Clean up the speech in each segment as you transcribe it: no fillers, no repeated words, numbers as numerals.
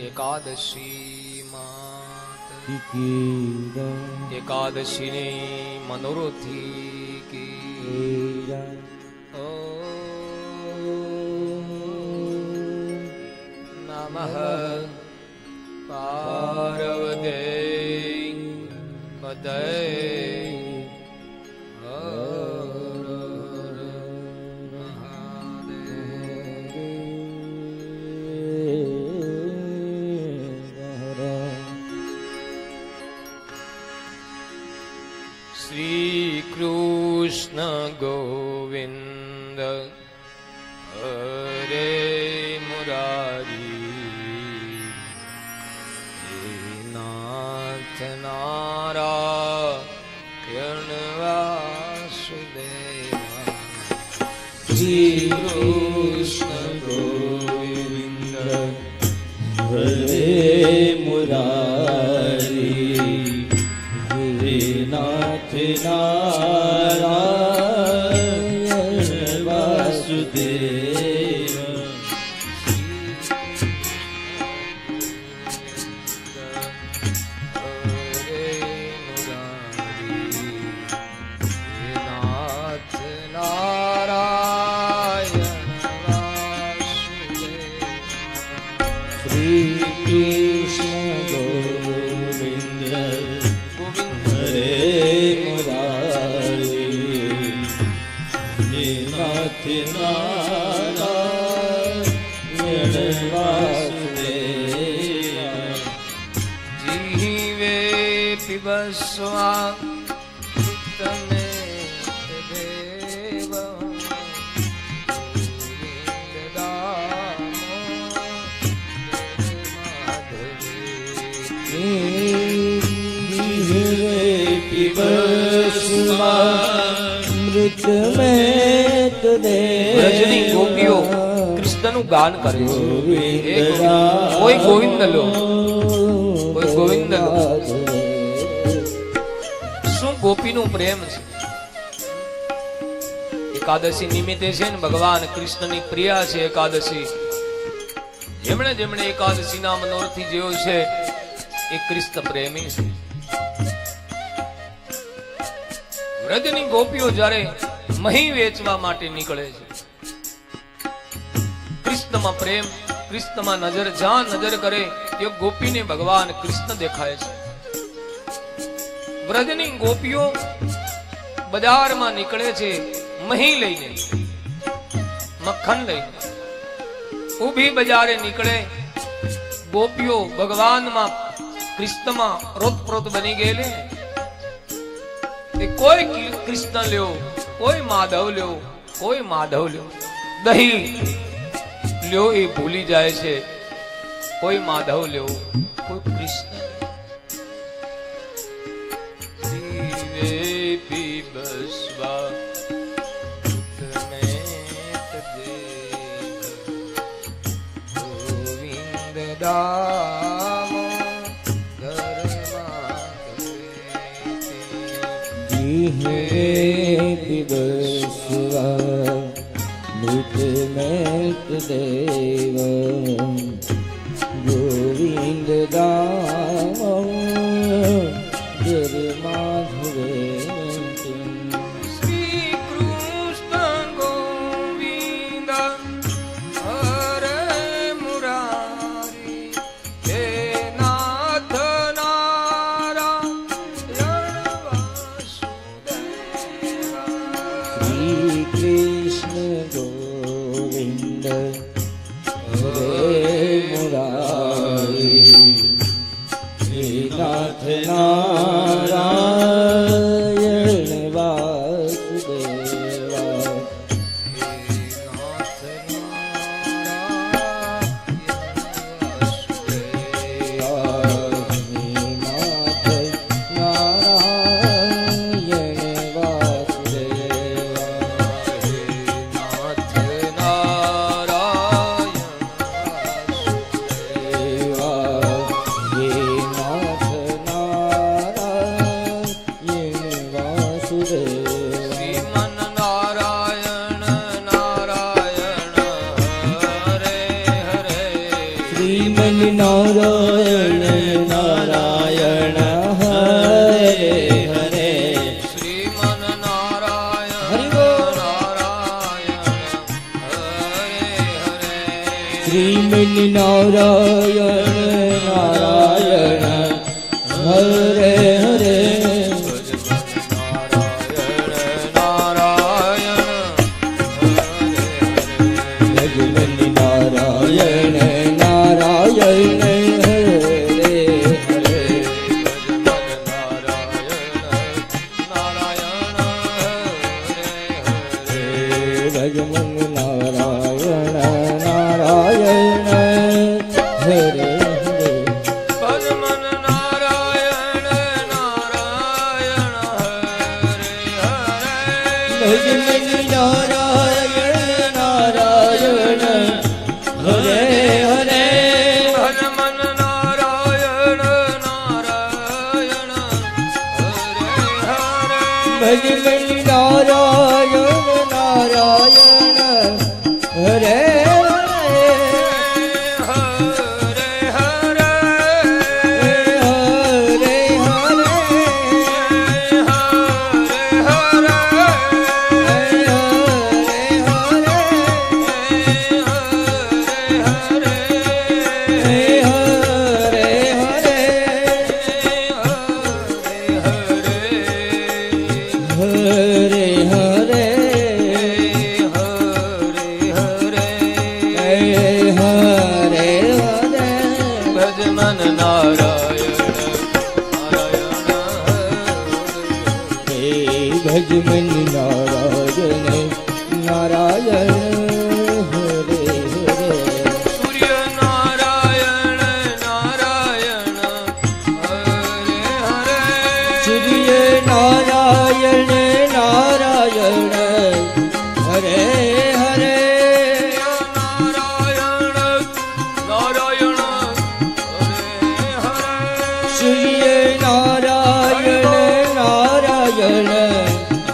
એકાદશી માત એકાદશી ની મનોરથી કી નમઃ પાર્વતે પતય गोविंद हरे मुरारी नाथ नारायण वासुदेवा श्री कृष्ण गोविंद हरे मुरारी हरे नाथ नारायण वासुदेव नाथ नारायण श्री कृष्ण गोविंद हरे मुरारी नाथ नारायण वासुदेव जीवे पिबस्वा तमे देव मृत में રજની ગોપીઓ કૃષ્ણનું ગાન કરે છે. કોઈ ગોવિંદ લો, કોઈ ગોવિંદ લો. શું ગોપીનું પ્રેમ છે. એકાદશી નિમિત્તે છે ને ભગવાન કૃષ્ણની પ્રિયા છે એકાદશી. જેમણે જેમણે એકાદશીના મનોરથી જેવો છે એ કૃષ્ણ પ્રેમી છે. વ્રજની ગોપીઓ જ્યારે મહી વેચવા માટે નીકળે છે, કૃષ્ણમાં પ્રેમ, કૃષ્ણમાં નજર, જ્યાં નજર કરે તે ગોપીને ભગવાન કૃષ્ણ દેખાય છે. વ્રજની ગોપીઓ બજારમાં નીકળે છે મહી લઈને, મક્ખન લઈને. ઊભી બજારે નીકળે ગોપીઓ ભગવાનમાં કૃષ્ણમાં રોતપ્રોત બની ગયેલી. કોઈ કૃષ્ણ લ્યો, કોઈ માધવ લ્યો, કોઈ માધવ લ્યો. દહીં લ્યો એ ભૂલી જાય છે. કોઈ માધવ લ્યો, કોઈ કૃષ્ણ. ગોવિંદ દામ पिबस्वा मृत मेत देव गोविंद दाम जर माधवे श्री कृष्ण गोविंद हरे मुरारी हे नाथ कृष्ण गोविंद हरे मुरारी हे नाथ नारायण वासुदेवा નારાયણ નારાયણ હરે હરે શ્રીમન નારાયણ હરિ બોલ. નારાયણ હરે હરે શ્રીમન નારાયણ નારાયણ હરે હરે ભજમન નારાયણ નારાયણ હરે હરે ભજમન નારાયણ નારાયણ હરે હરે ભજમન નારાયણ નારાયણ હરે હરે ભજમન નારાયણ નારાયણ હરે હરે ભજમન નારાયણ નારાયણ હરે હરે ભજમન નારાયણ નારાયણ હરે ભજમન નારાયણ નારાયણ હરે હરે સૂર્ય નારાયણ નારાયણ હરે હરે સૂર્ય નારાયણ નારાયણ હરે હરે નારાયણ નારાયણ હરે હરે સૂર્ય નારાયણ નારાયણ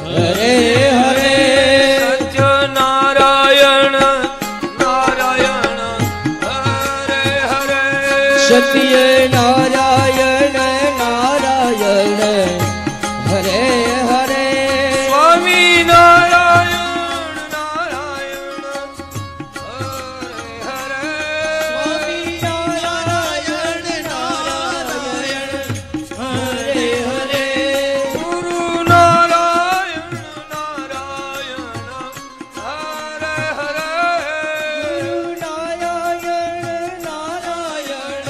હરે હરે સત્ય નારાયણ નારાયણ હરે હરે સત્ય નારાયણ નારાયણ હરે હરે સ્વામી નારાયણ નારાયણ હરે હરે સ્વામી નારાયણ નારાયણ હરે હરે ગુરુ નારાયણ નારાયણ હરે હરે નારાયણ નારાયણ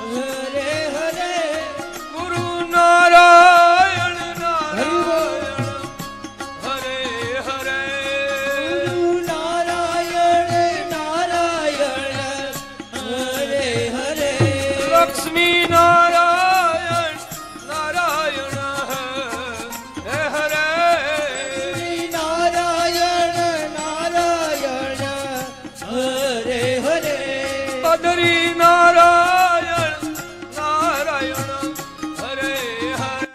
હરે હરે ગુરુ નારાયણ નારાયણ હરે હરે નારાયણ નારાયણ હરે હરે લક્ષ્મી નારાયણ નારાયણ હરે હરે નારાયણ નારાયણ હરે હરે બદરી નારાયણ નારાયણ હરે હરે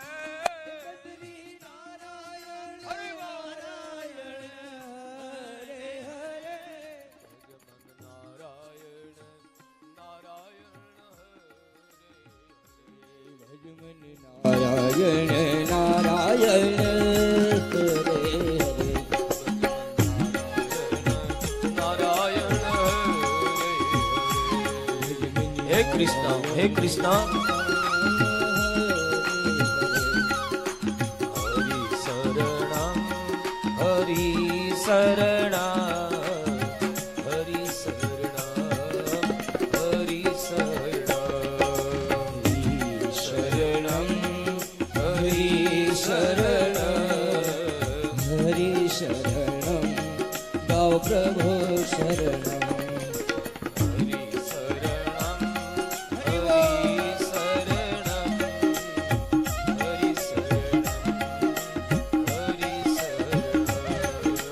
નારાયણ નારાયણ હરે હરે નારાયણ હે કૃષ્ણ હે કૃષ્ણ હરિ શરણમ હરિ શરણમ હરિ શરણમ હરિ શરણમ હરિ શરણમ ગાઓ પ્રભુ શરણમ હરિ શરણમ હરિ શરણમ હરિ શરણમ હરિ શરણમ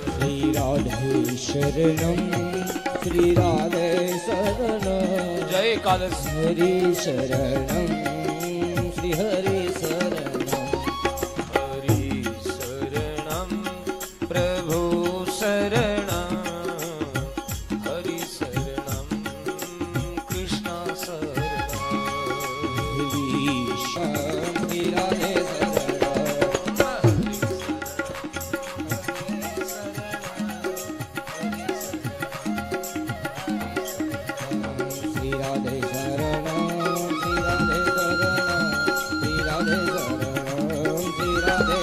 શ્રી રાધે શરણમ શ્રી રાધે શરણમ જય એકાદશ હરિ શરણમ શ્રી હરિ શરણમ હરિ શરણમ પ્રભુ શરણમ હરિ શરણમ કૃષ્ણ શ્રી રાધે શ્રી રાધે શરણમ શ્રી રાધે શરણમ શ્રી રાધે શરણમ શ્રી રાધે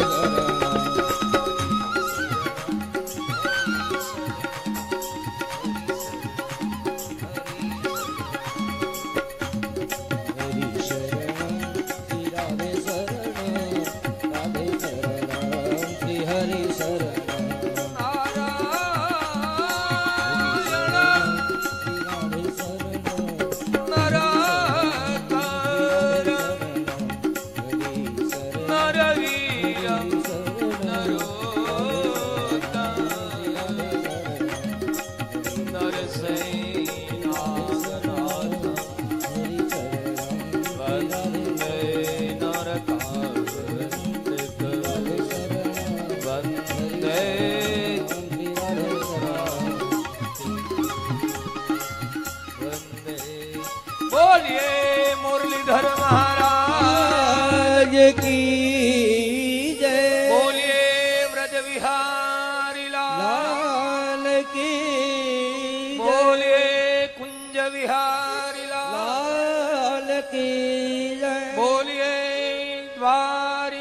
હરિ શરણમ શ્રી રાધે શરણમ રાધે શરણમ શ્રી હરિ શરણમ બોલીએ મુરલીધર મહારાજ કી જય બોલીએ વ્રજ વિહારી લાલ લાલ કી બોલીએ કુંજ વિહારી લાલ લાલ કી